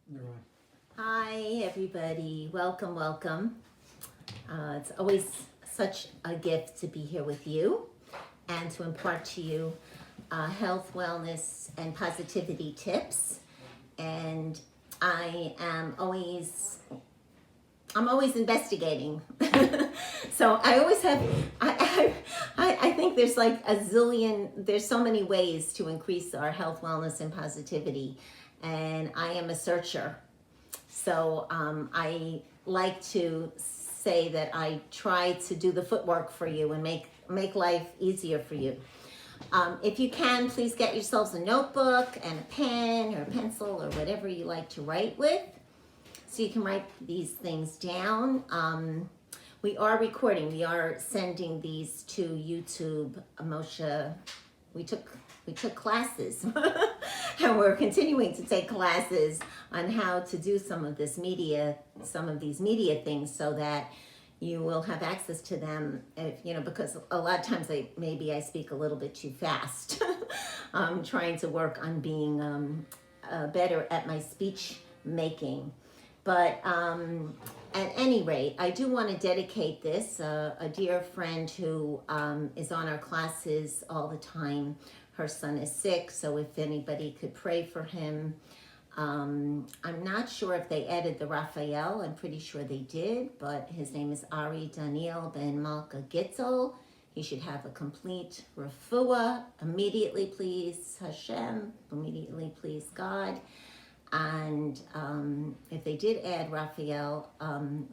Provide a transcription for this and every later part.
You're on. Hi, everybody. Welcome, welcome. It's always such a gift to be here with you and to impart to you health, wellness, and positivity tips. And I am always I'm always investigating. So I always have, I think there's like there's so many ways to increase our health, wellness, and positivity. And I am a searcher. So I like to say that I try to do the footwork for you and make life easier for you. If you can, please get yourselves a notebook and a pen or a pencil or whatever you like to write with, so you can write these things down. We are recording. We are sending these to YouTube. Moshe, we took classes, and we're continuing to take classes on how to do some of these media things, so that you will have access to them. If because a lot of times I speak a little bit too fast. I'm trying to work on being better at my speech making. But at any rate, I do want to dedicate this. A dear friend who is on our classes all the time. Her son is sick, so if anybody could pray for him. I'm not sure if they added the Raphael. I'm pretty sure they did, but his name is Ari Daniel Ben Malka Gittel. He should have a complete refuah immediately, please Hashem. Immediately, please God. And if they did add Raphael,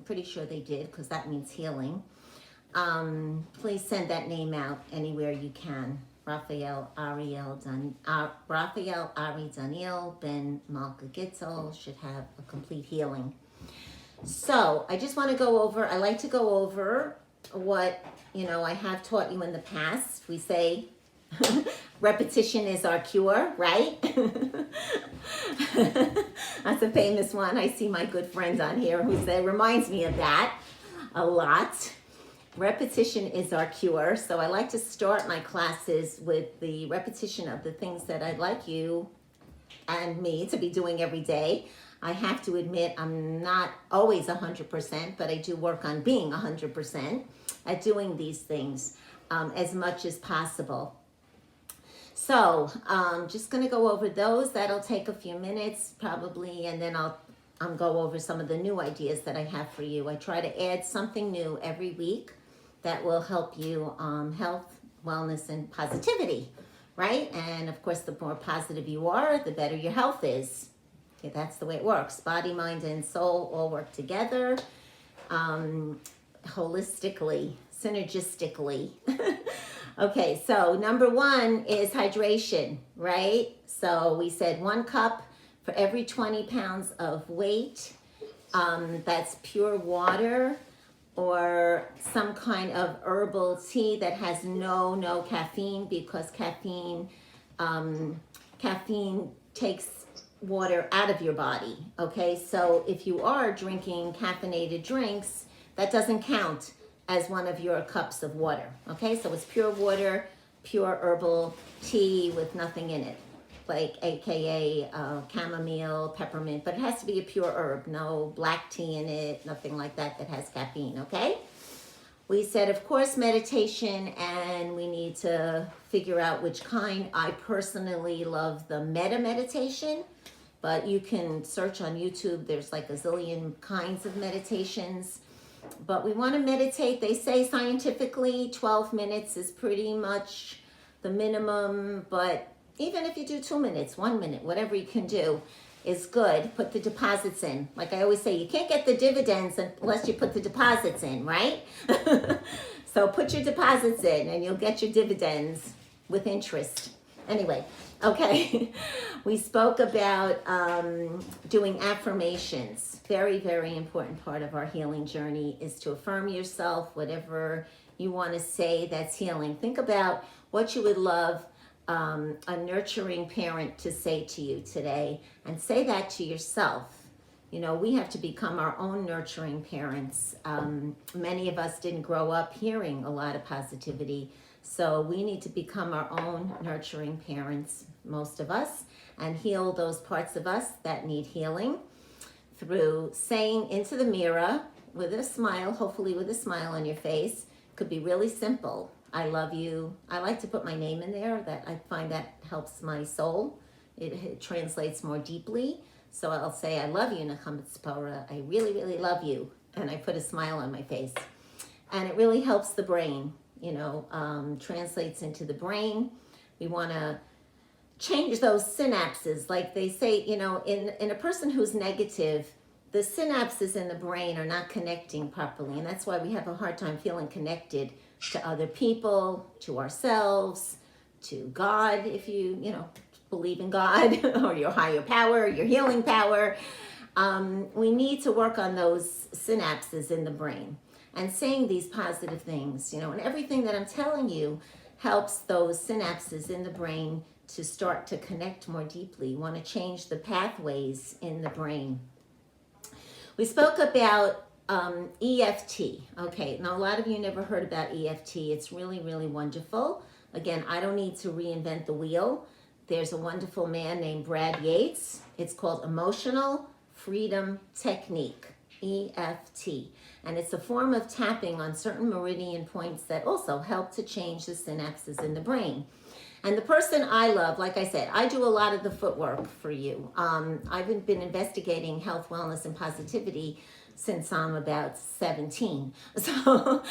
pretty sure they did, because that means healing. Please send that name out anywhere you can. Raphael Ari Daniel Ben Malka Gitzel should have a complete healing. So I just want to I like to go over what I have taught you in the past. We say repetition is our cure, right? That's a famous one. I see my good friends on here who say, reminds me of that a lot. Repetition is our cure. So I like to start my classes with the repetition of the things that I'd like you and me to be doing every day. I have to admit I'm not always 100%, but I do work on being 100% at doing these things as much as possible. So just going to go over those. That'll take a few minutes probably, and then I'll go over some of the new ideas that I have for you. I try to add something new every week that will help you health, wellness, and positivity, right? And of course, the more positive you are, the better your health is. Okay, that's the way it works. Body, mind, and soul all work together holistically, synergistically. Okay, so number one is hydration, right? So we said 1 cup for every 20 pounds of weight. That's pure water or some kind of herbal tea that has no caffeine, because caffeine takes water out of your body. Okay, so if you are drinking caffeinated drinks, that doesn't count as one of your cups of water. Okay, so it's pure water, pure herbal tea with nothing in it, like AKA chamomile, peppermint, but it has to be a pure herb, no black tea in it, nothing like that has caffeine. Okay, we said, of course, meditation, and we need to figure out which kind. I personally love the metta meditation, but you can search on YouTube. There's like a zillion kinds of meditations. But we want to meditate. They say scientifically 12 minutes is pretty much the minimum, but even if you do 2 minutes, 1 minute, whatever you can do is good. Put the deposits in. Like I always say, you can't get the dividends unless you put the deposits in, right? So put your deposits in and you'll get your dividends with interest. Anyway, okay. We spoke about doing affirmations. Very, very important part of our healing journey is to affirm yourself, whatever you want to say that's healing. Think about what you would love a nurturing parent to say to you today, and say that to yourself. We have to become our own nurturing parents. Many of us didn't grow up hearing a lot of positivity. So we need to become our own nurturing parents, most of us, and heal those parts of us that need healing. through saying into the mirror with a smile, hopefully with a smile on your face. Could be really simple. I love you. I like to put my name in there. That I find that helps my soul. It translates more deeply. So I'll say, I love you, Nechama. I really, really love you. And I put a smile on my face. And it really helps the brain, translates into the brain. We want to change those synapses. Like they say, in a person who's negative, the synapses in the brain are not connecting properly. And that's why we have a hard time feeling connected to other people, to ourselves, to God, if you believe in God or your higher power, your healing power. We need to work on those synapses in the brain and saying these positive things, and everything that I'm telling you helps those synapses in the brain to start to connect more deeply. You want to change the pathways in the brain. We spoke about EFT. Okay, now a lot of you never heard about EFT. It's really, really wonderful. Again, I don't need to reinvent the wheel. There's a wonderful man named Brad Yates. It's called Emotional Freedom Technique, EFT. And it's a form of tapping on certain meridian points that also help to change the synapses in the brain. And the person I love, like I said, I do a lot of the footwork for you. I've been investigating health, wellness, and positivity since I'm about 17. So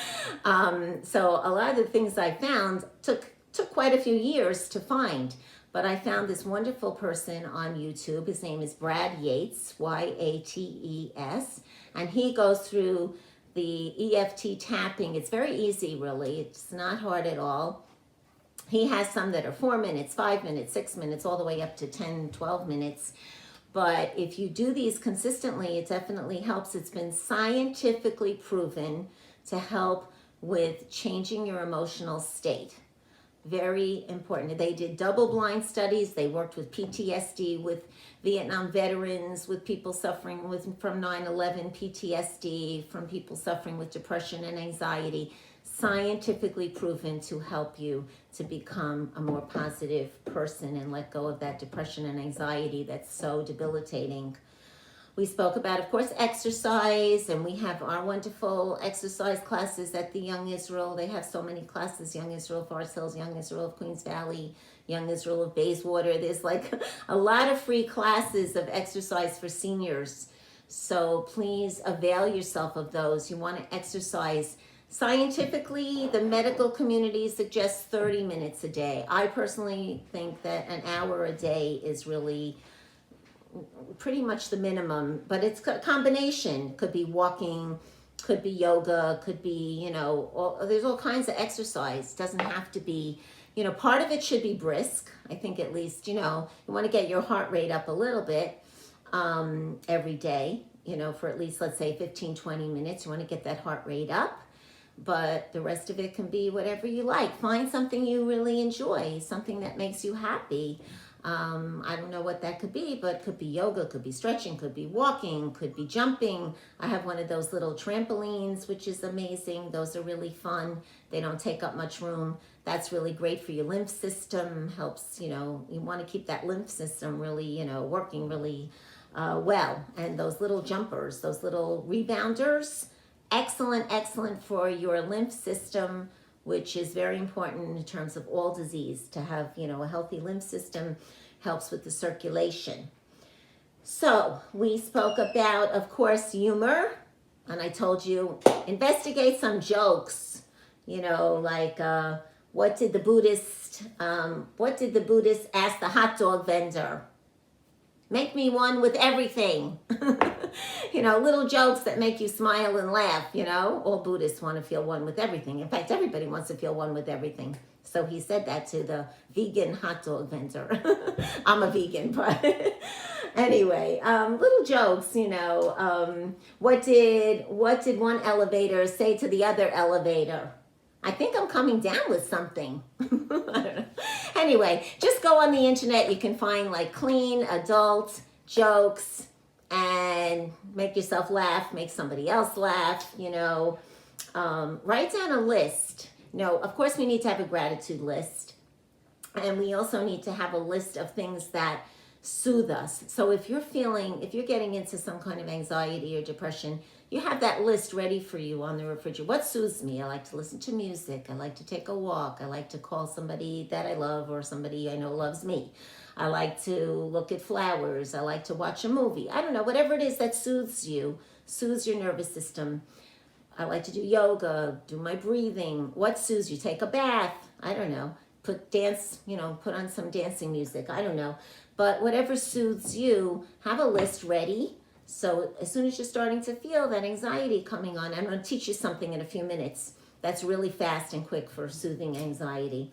a lot of the things I found took quite a few years to find. But I found this wonderful person on YouTube. His name is Brad Yates, Yates, and he goes through the EFT tapping. It's very easy, really. It's not hard at all. He has some that are 4 minutes, 5 minutes, 6 minutes, all the way up to 10, 12 minutes. But if you do these consistently, it definitely helps. It's been scientifically proven to help with changing your emotional state. Very important. They did double-blind studies. They worked with PTSD, with Vietnam veterans, with people suffering from 9/11 PTSD, from people suffering with depression and anxiety. Scientifically proven to help you to become a more positive person and let go of that depression and anxiety that's so debilitating. We spoke about, of course, exercise, and we have our wonderful exercise classes at the Young Israel. They have so many classes, Young Israel of Forest Hills, Young Israel of Queens Valley, Young Israel of Bayswater. There's like a lot of free classes of exercise for seniors. So please avail yourself of those. You want to exercise. Scientifically, the medical community suggests 30 minutes a day. I personally think that an hour a day is really pretty much the minimum, but it's a combination. Could be walking, could be yoga, could be, there's all kinds of exercise. Doesn't have to be, part of it should be brisk. I think at least, you want to get your heart rate up a little bit every day, for at least, let's say 15, 20 minutes. You want to get that heart rate up. But the rest of it can be whatever you like. Find something you really enjoy, something that makes you happy. I don't know what that could be, but it could be yoga, could be stretching, could be walking, could be jumping. I have one of those little trampolines, which is amazing. Those are really fun. They don't take up much room. That's really great for your lymph system. Helps, you want to keep that lymph system really, working really well. And those little jumpers, those little rebounders, excellent for your lymph system, which is very important in terms of all disease. To have, a healthy lymph system helps with the circulation. So we spoke about, of course, humor. And I told you, investigate some jokes, like what did the Buddhist ask the hot dog vendor? Make me one with everything. Little jokes that make you smile and laugh, All Buddhists want to feel one with everything. In fact, everybody wants to feel one with everything. So he said that to the vegan hot dog vendor. I'm a vegan, but anyway, little jokes, what did one elevator say to the other elevator? I think I'm coming down with something. I don't know. Anyway, just go on the internet. You can find like clean adult jokes and make yourself laugh, make somebody else laugh, write down a list. Of course we need to have a gratitude list. And we also need to have a list of things that soothe us. So if you're getting into some kind of anxiety or depression, you have that list ready for you on the refrigerator. What soothes me? I like to listen to music. I like to take a walk. I like to call somebody that I love or somebody I know loves me. I like to look at flowers. I like to watch a movie. I don't know, whatever it is that soothes you, soothes your nervous system. I like to do yoga, do my breathing. What soothes you? Take a bath. I don't know. Put on some dancing music. I don't know. But whatever soothes you, have a list ready. So as soon as you're starting to feel that anxiety coming on, I'm going to teach you something in a few minutes that's really fast and quick for soothing anxiety.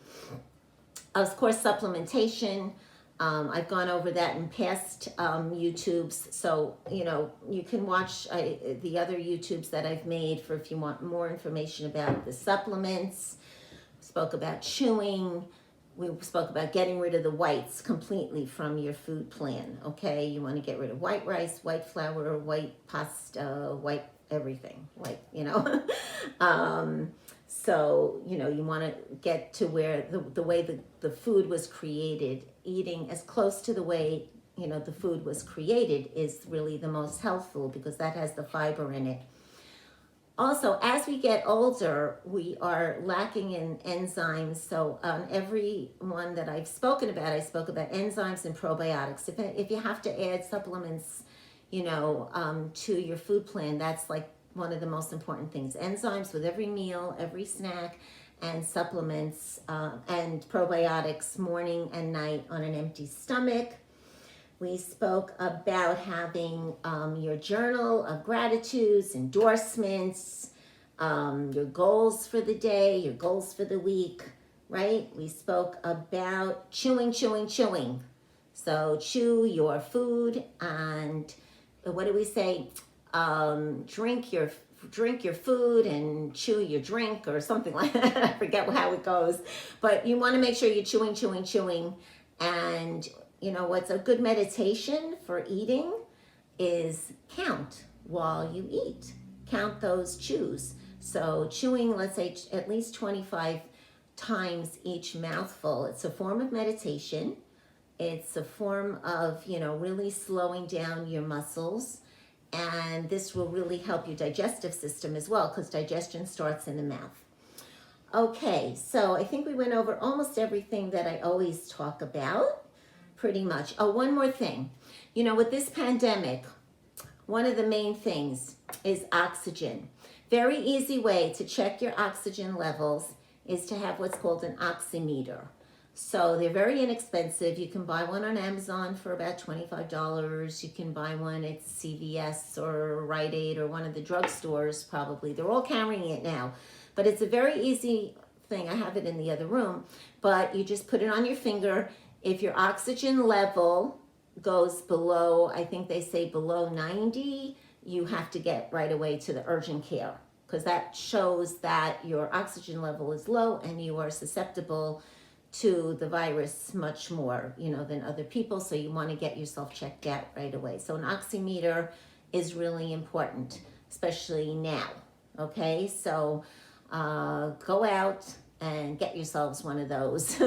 Of course, supplementation. I've gone over that in past YouTubes. So, you can watch the other YouTubes that I've made for if you want more information about the supplements. We spoke about chewing. We spoke about getting rid of the whites completely from your food plan, okay? You want to get rid of white rice, white flour, white pasta, white everything, So, you want to get to where the way the food was created, eating as close to the way, the food was created is really the most healthful because that has the fiber in it. Also, as we get older, we are lacking in enzymes. So on every one that I've spoken about, I spoke about enzymes and probiotics. If you have to add supplements, to your food plan, that's like one of the most important things. Enzymes with every meal, every snack, and supplements and probiotics morning and night on an empty stomach. We spoke about having your journal of gratitudes, endorsements, your goals for the day, your goals for the week, right? We spoke about chewing. So chew your food and what do we say? Drink your food and chew your drink or something like that. I forget how it goes. But you want to make sure you're chewing. And what's a good meditation for eating is count while you eat. Count those chews. So chewing, let's say at least 25 times each mouthful. It's a form of meditation. It's a form of, really slowing down your muscles. And this will really help your digestive system as well because digestion starts in the mouth. Okay, so I think we went over almost everything that I always talk about, pretty much. Oh, one more thing. With this pandemic, one of the main things is oxygen. Very easy way to check your oxygen levels is to have what's called an oximeter. So they're very inexpensive. You can buy one on Amazon for about $25. You can buy one at CVS or Rite Aid or one of the drugstores probably. They're all carrying it now. But it's a very easy thing. I have it in the other room. But you just put it on your finger. If your oxygen level goes below, I think they say below 90, you have to get right away to the urgent care because that shows that your oxygen level is low and you are susceptible to the virus much more, than other people. So you want to get yourself checked out right away. So an oximeter is really important, especially now. Okay, so go out and get yourselves one of those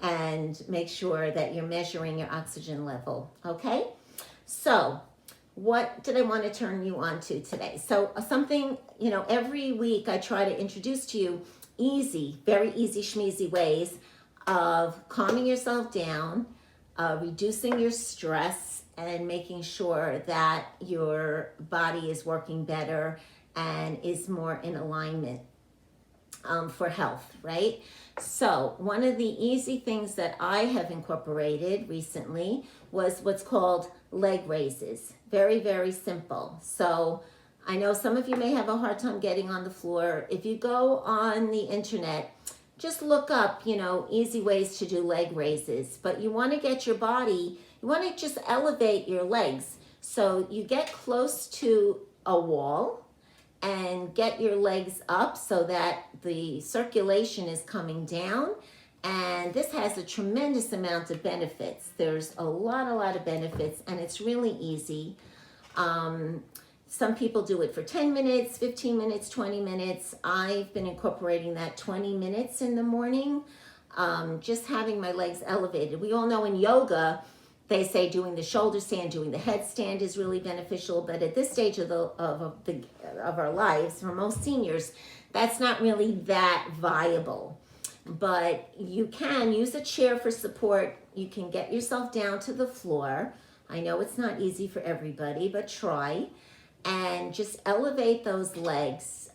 and make sure that you're measuring your oxygen level. Okay, so what did I want to turn you on to today? So something, every week I try to introduce to you very easy schmeezy ways of calming yourself down, reducing your stress, and making sure that your body is working better and is more in alignment for health, right? So one of the easy things that I have incorporated recently was what's called leg raises. Very, very simple. So I know some of you may have a hard time getting on the floor. If you go on the internet, just look up, easy ways to do leg raises. But you want to get your body, you want to just elevate your legs. So you get close to a wall and get your legs up so that the circulation is coming down. And this has a tremendous amount of benefits. There's a lot of benefits, and it's really easy. Some people do it for 10 minutes, 15 minutes, 20 minutes. I've been incorporating that 20 minutes in the morning, just having my legs elevated. We all know in yoga They say doing the shoulder stand, doing the headstand is really beneficial, but at this stage of our lives, for most seniors, that's not really that viable. But you can use a chair for support. You can get yourself down to the floor. I know it's not easy for everybody, but try. And just elevate those legs.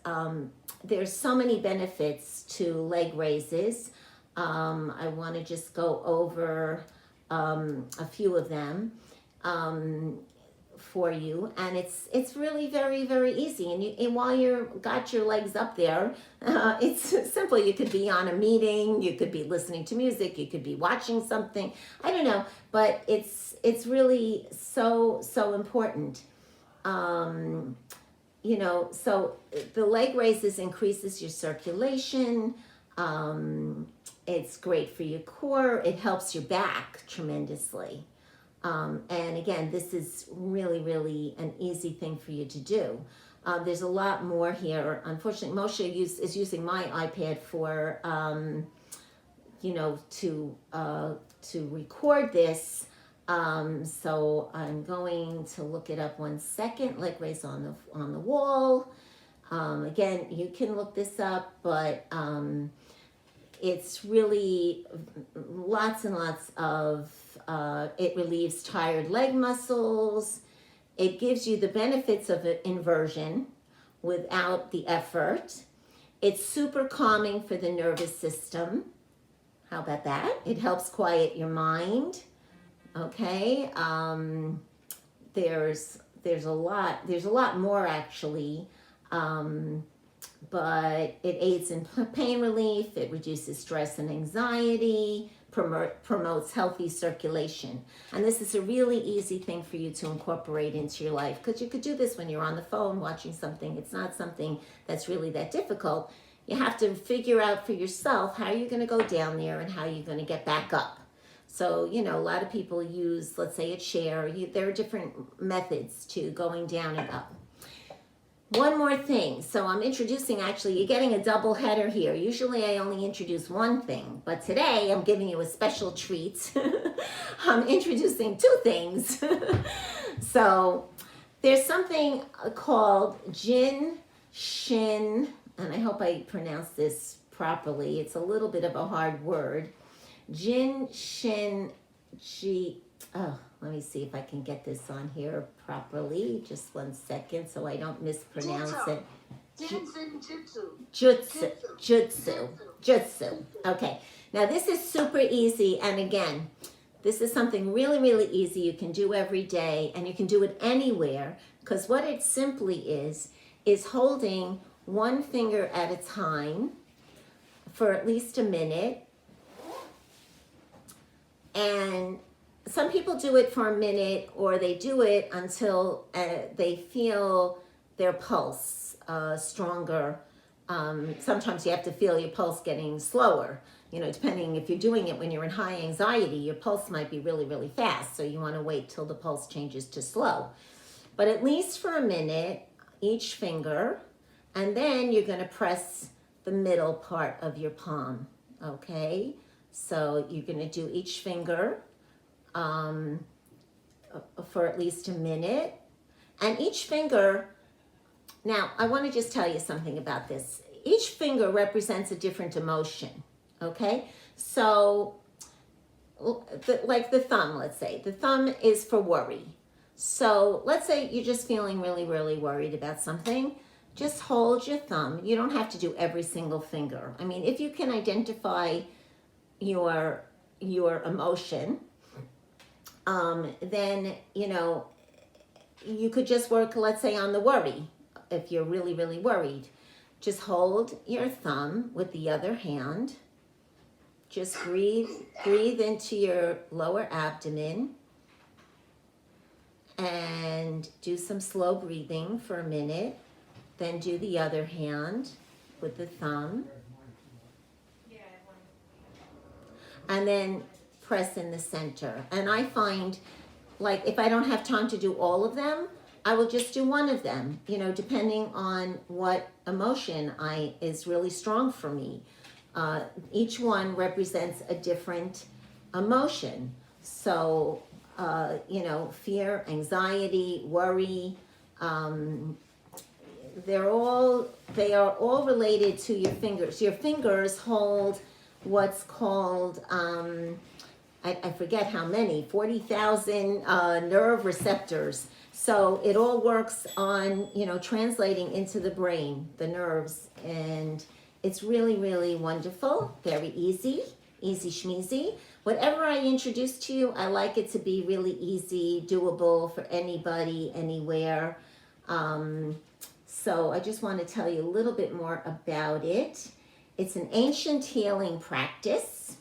There's so many benefits to leg raises. I want to just go over a few of them for you, and it's really very, very easy. And while you're got your legs up there, it's simple. You could be on a meeting, you could be listening to music, you could be watching something. I don't know, but it's really so important. So the leg raises increases your circulation. It's great for your core. It helps your back tremendously. And again, this is really, really an easy thing for you to do. There's a lot more here. Unfortunately, Moshe is using my iPad for, to record this. So I'm going to look it up 1 second. Leg raise on the wall. Again, you can look this up, but it's really lots and lots of, it relieves tired leg muscles. It gives you the benefits of inversion without the effort. It's super calming for the nervous system. How about that? It helps quiet your mind. Okay. There's a lot more actually. But it aids in pain relief, it reduces stress and anxiety, promotes healthy circulation. And this is a really easy thing for you to incorporate into your life, because you could do this when you're on the phone watching something. It's not something that's really that difficult. You have to figure out for yourself how you're going to go down there and how you're going to get back up. So, a lot of people use, let's say, a chair. There are different methods to going down and up. One more thing. So I'm introducing, actually, you're getting a double header here. Usually I only introduce one thing, but today I'm giving you a special treat. I'm introducing 2 things. So there's something called Jin Shin, and I hope I pronounce this properly. It's a little bit of a hard word. Jin Shin Ji. Oh, let me see if I can get this on here properly. Just 1 second so I don't mispronounce it. Jutsu. Okay. Now this is super easy. And again, this is something really, really easy you can do every day. And you can do it anywhere. Because what it simply is holding one finger at a time for at least a minute. And some people do it for a minute, or they do it until they feel their pulse stronger. Sometimes you have to feel your pulse getting slower. Depending if you're doing it when you're in high anxiety, your pulse might be really, really fast. So you want to wait till the pulse changes to slow. But at least for a minute, each finger, and then you're going to press the middle part of your palm. Okay? So you're going to do each finger for at least a minute. And each finger, now I want to just tell you something about this. Each finger represents a different emotion, okay? So, like the thumb, let's say. The thumb is for worry. So let's say you're just feeling really, really worried about something. Just hold your thumb. You don't have to do every single finger. I mean, if you can identify your emotion, then, you could just work, let's say, on the worry. If you're really, really worried, just hold your thumb with the other hand. Just breathe into your lower abdomen and do some slow breathing for a minute. Then do the other hand with the thumb. And then press in the center. And I find, like, if I don't have time to do all of them, I will just do one of them, depending on what emotion is really strong for me. Each one represents a different emotion. So fear, anxiety, worry. They are all related to your fingers. Your fingers hold what's called, I forget how many, 40,000 nerve receptors. So it all works on, translating into the brain, the nerves. And it's really, really wonderful, very easy schmeezy. Whatever I introduce to you, I like it to be really easy, doable for anybody, anywhere. So I just want to tell you a little bit more about it. It's an ancient healing practice.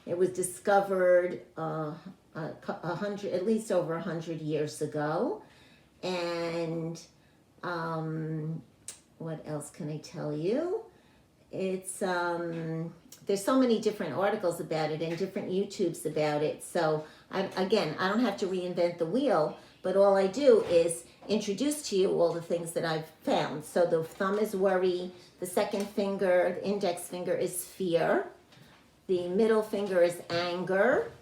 It was discovered at least over 100 years ago. And what else can I tell you? It's there's so many different articles about it and different YouTubes about it. So I don't have to reinvent the wheel, but all I do is introduce to you all the things that I've found. So the thumb is worry, the second finger, the index finger is fear, the middle finger is anger,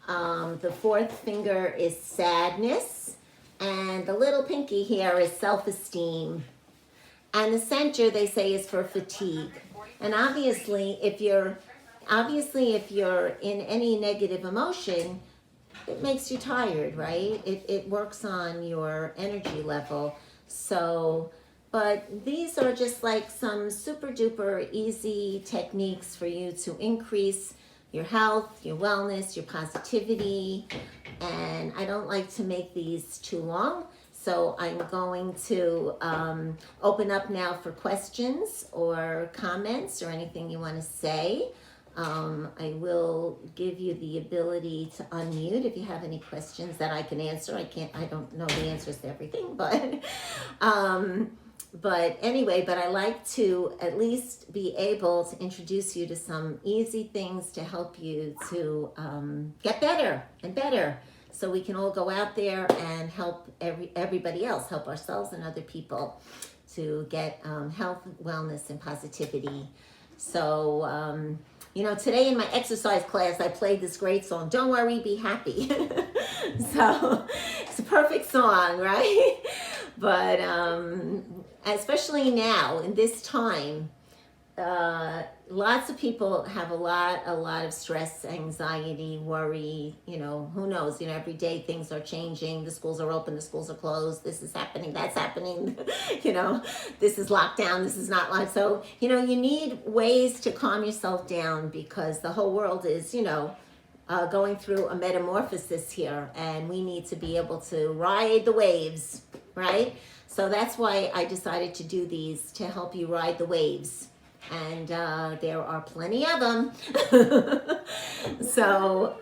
the fourth finger is sadness, and the little pinky here is self-esteem. And the center, they say, is for fatigue. And obviously, if you're in any negative emotion, it makes you tired, right? It works on your energy level. So, but these are just like some super duper easy techniques for you to increase your health, your wellness, your positivity. And I don't like to make these too long. So I'm going to open up now for questions or comments or anything you want to say. I will give you the ability to unmute if you have any questions that I can answer. I don't know the answers to everything, but anyway, I like to at least be able to introduce you to some easy things to help you to get better and better. So we can all go out there and help everybody else, help ourselves and other people to get health, wellness, and positivity. So, today in my exercise class, I played this great song, Don't Worry, Be Happy. So it's a perfect song, right? But especially now in this time, lots of people have a lot of stress, anxiety, worry, who knows, every day things are changing, the schools are open, the schools are closed, this is happening, that's happening, this is locked down, this is not locked. So, you need ways to calm yourself down because the whole world is, going through a metamorphosis here and we need to be able to ride the waves, right? So that's why I decided to do these to help you ride the waves. And there are plenty of them. So,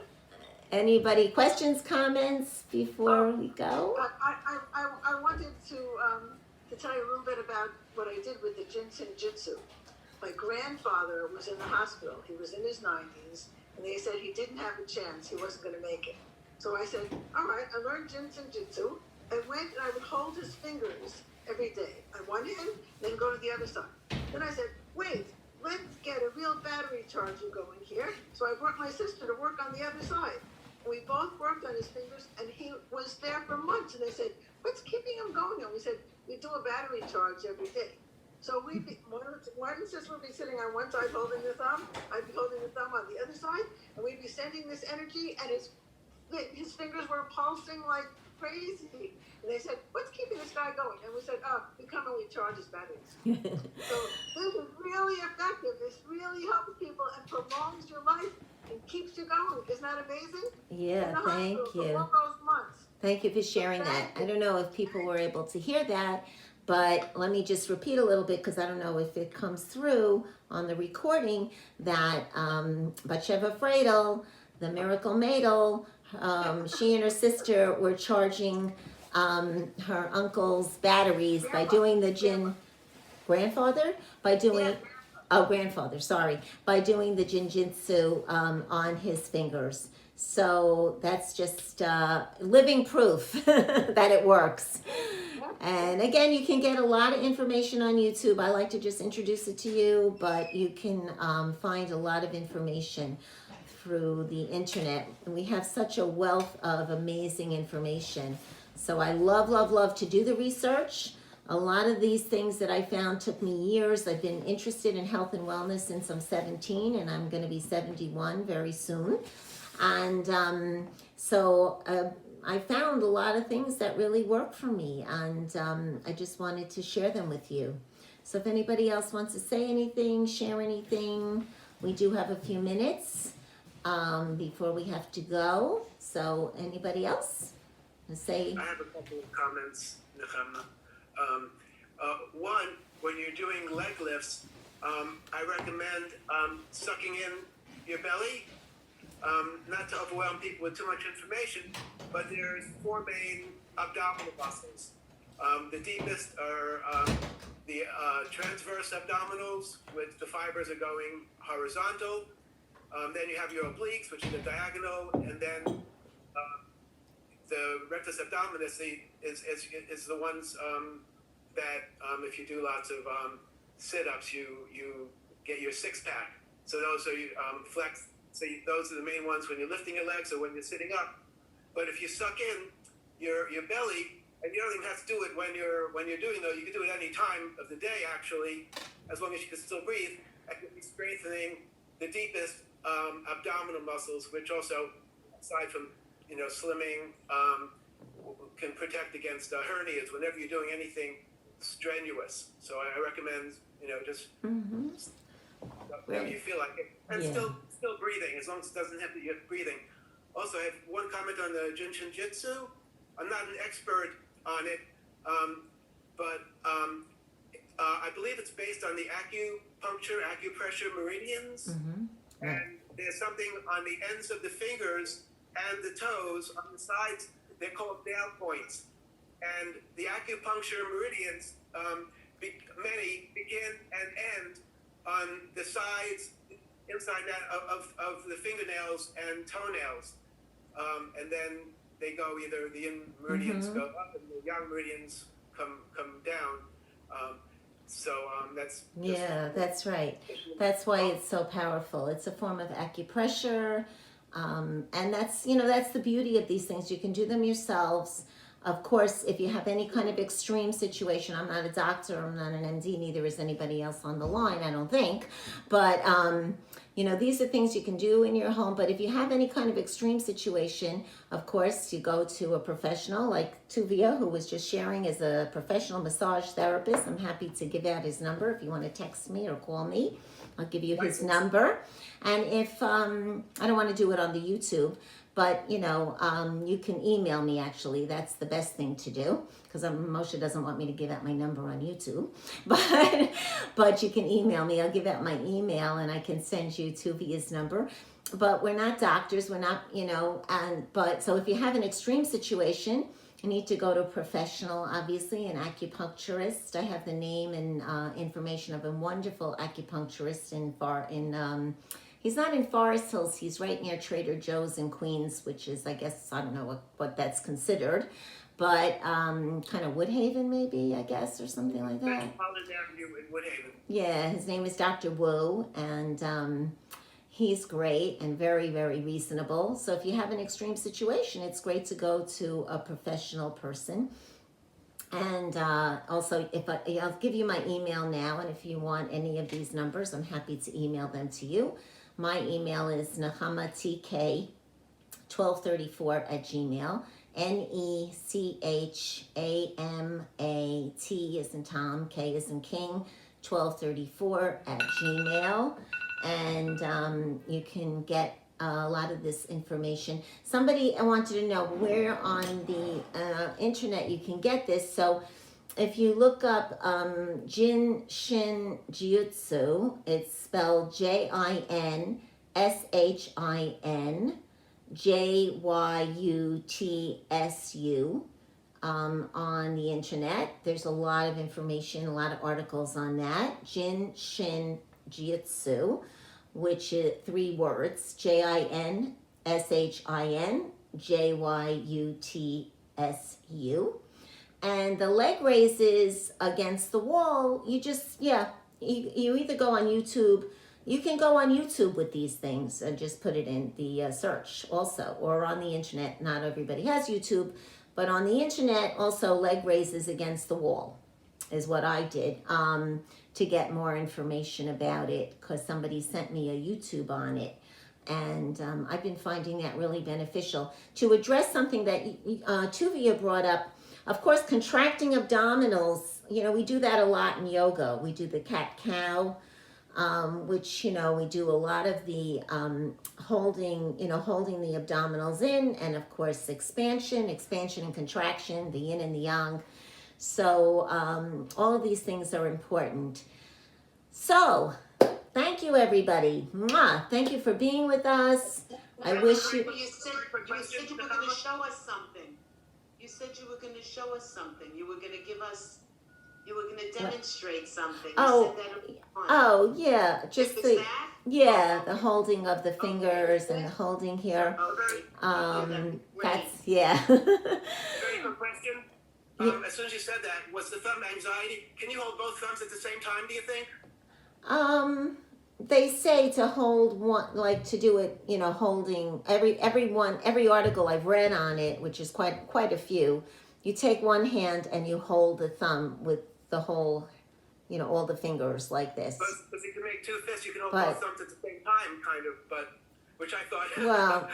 anybody questions, comments before we go? I wanted to tell you a little bit about what I did with the ginseng jitsu. My grandfather was in the hospital. He was in his 90s, and they said he didn't have a chance. He wasn't going to make it. So I said, all right, I learned ginseng jitsu. I went and I would hold his fingers every day. I one hand, then go to the other side. Then I said, wait, let's get a real battery charger going here. So I brought my sister to work on the other side. We both worked on his fingers, and he was there for months. And they said, what's keeping him going? And we said, we do a battery charge every day. So one sister would be sitting on one side holding the thumb. I'd be holding the thumb on the other side. And we'd be sending this energy, and his fingers were pulsing like crazy. And they said, what's keeping this guy going? And we said, we come and we charge his batteries. So this is really effective. This really helps people and prolongs your life and keeps you going. Isn't that amazing? Yeah, thank you. For all those months. Thank you for sharing that. I don't know if people were able to hear that, but let me just repeat a little bit because I don't know if it comes through on the recording that Batsheva Freidel, the Miracle Maidel, she and her sister were charging her uncle's batteries by doing the grandfather by doing jinjitsu on his fingers. So that's just living proof that it works. And again, you can get a lot of information on YouTube. I like to just introduce it to you, but you can find a lot of information through the internet, and we have such a wealth of amazing information. So I love to do the research. A lot of these things that I found took me years. I've been interested in health and wellness since I'm 17, and I'm going to be 71 very soon. And I found a lot of things that really work for me, and I just wanted to share them with you. So if anybody else wants to say anything, share anything, we do have a few minutes before we have to go. So anybody else? Say. I have a couple of comments, Nechama. One, when you're doing leg lifts, I recommend sucking in your belly. Not to overwhelm people with too much information, but there's four main abdominal muscles. The deepest are the transverse abdominals, which the fibers are going horizontal. Then you have your obliques, which are the diagonal, and then the rectus abdominis is the ones that if you do lots of sit-ups, you get your six-pack. So those are flex. So those are the main ones when you're lifting your legs or when you're sitting up. But if you suck in your belly, and you don't even have to do it when you're doing those, you can do it any time of the day actually, as long as you can still breathe. And you'll be strengthening the deepest abdominal muscles, which also, aside from slimming, can protect against hernias whenever you're doing anything strenuous. So I recommend just whenever you feel like it, and still breathing, as long as it doesn't have to be breathing. Also, I have one comment on the Jinshin Jitsu. I'm not an expert on it, but I believe it's based on the acupressure meridians. Mm-hmm. And there's something on the ends of the fingers and the toes on the sides. They're called nail points. And the acupuncture meridians, many begin and end on the sides, inside that of the fingernails and toenails. And then they go either the yin meridians go up and the yang meridians come down. That's right. That's why it's so powerful. It's a form of acupressure, and that's the beauty of these things. You can do them yourselves. Of course, if you have any kind of extreme situation, I'm not a doctor, I'm not an MD, neither is anybody else on the line, I don't think. But, these are things you can do in your home. But if you have any kind of extreme situation, of course, you go to a professional like Tuvia, who was just sharing, is a professional massage therapist. I'm happy to give out his number if you want to text me or call me. I'll give you his number. And if, I don't want to do it on the YouTube, but, you can email me, actually. That's the best thing to do, because Moshe doesn't want me to give out my number on YouTube. But you can email me. I'll give out my email, and I can send you Tuvia's number. But we're not doctors. We're not, so if you have an extreme situation, you need to go to a professional, obviously, an acupuncturist. I have the name and information of a wonderful acupuncturist he's not in Forest Hills. He's right near Trader Joe's in Queens, which is, I guess, I don't know what that's considered, but kind of Woodhaven maybe, I guess, or something like that. Holland Avenue in Woodhaven. Yeah, his name is Dr. Wu, and he's great and very, very reasonable. So if you have an extreme situation, it's great to go to a professional person. And also, I'll give you my email now, and if you want any of these numbers, I'm happy to email them to you. My email is nechamat1234@gmail. NECHAMAT as in Tom, K as in King, 1234@gmail. And you can get a lot of this information. Somebody wanted to know where on the internet you can get this. So if you look up Jinshin Jyutsu, it's spelled JINSHINJYUTSU on the internet. There's a lot of information, a lot of articles on that. Jinshin Jyutsu, which is 3 words, JINSHINJYUTSU. And the leg raises against the wall, you either go on YouTube, You can go on YouTube with these things and just put it in the search also, or on the internet. Not everybody has YouTube, but on the internet also, leg raises against the wall is what I did to get more information about it, because somebody sent me a YouTube on it. And I've been finding that really beneficial. To address something that Tuvia brought up, of course, contracting abdominals, we do that a lot in yoga. We do the cat-cow, which, we do a lot of the holding the abdominals in, and of course, expansion and contraction, the yin and the yang. So all of these things are important. So thank you, everybody. Mwah. Thank you for being with us. I wish you... You said you were going to show us something. You said you were going to show us something. You were going to give us... You were going to demonstrate something. You Oh, said that yeah, just Was the... that? Yeah, the holding of the fingers and the holding here. Very, That's, yeah. very good question. As soon as you said that, was the thumb anxiety? Can you hold both thumbs at the same time, do you think? They say to hold one, like to do it, holding every article I've read on it, which is quite a few. You take one hand and you hold the thumb with the whole, all the fingers like this. But you can make two fists, you can hold But- both thumbs at the same time, kind of, but, which I thought... Well,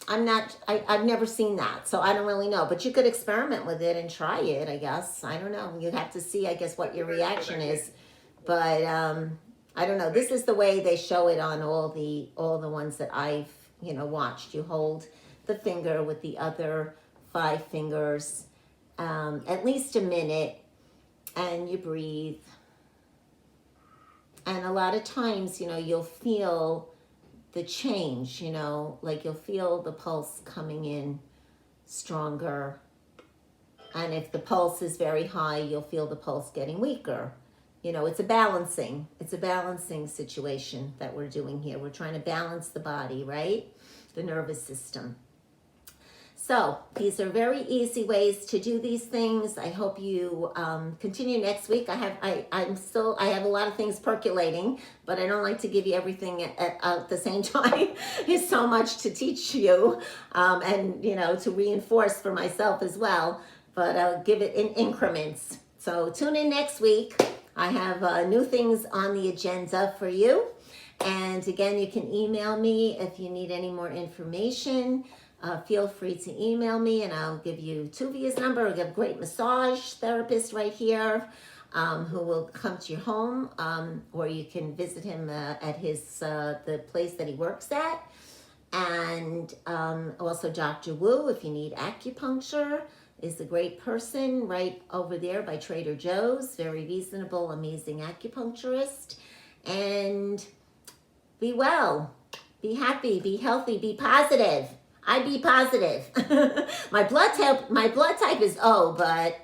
I've never seen that, so I don't really know. But you could experiment with it and try it, I guess. I don't know. You'd have to see, I guess, what your reaction is. But I don't know. This is the way they show it on all the ones that I've, watched. You hold the finger with the other 5 fingers, at least a minute, and you breathe. And a lot of times, you'll feel the change, like you'll feel the pulse coming in stronger. And if the pulse is very high, you'll feel the pulse getting weaker. It's a balancing situation that we're doing here. We're trying to balance the body, right? The nervous system. So these are very easy ways to do these things. I hope you continue next week. I have a lot of things percolating, but I don't like to give you everything at the same time. There's so much to teach you, and to reinforce for myself as well. But I'll give it in increments. So tune in next week. I have new things on the agenda for you. And again, you can email me if you need any more information. Feel free to email me, and I'll give you Tuvia's number. We have a great massage therapist right here who will come to your home, or you can visit him at his the place that he works at. And also Dr. Wu, if you need acupuncture, is a great person right over there by Trader Joe's. Very reasonable, amazing acupuncturist. And be well, be happy, be healthy, be positive. I be positive. My blood type is O, but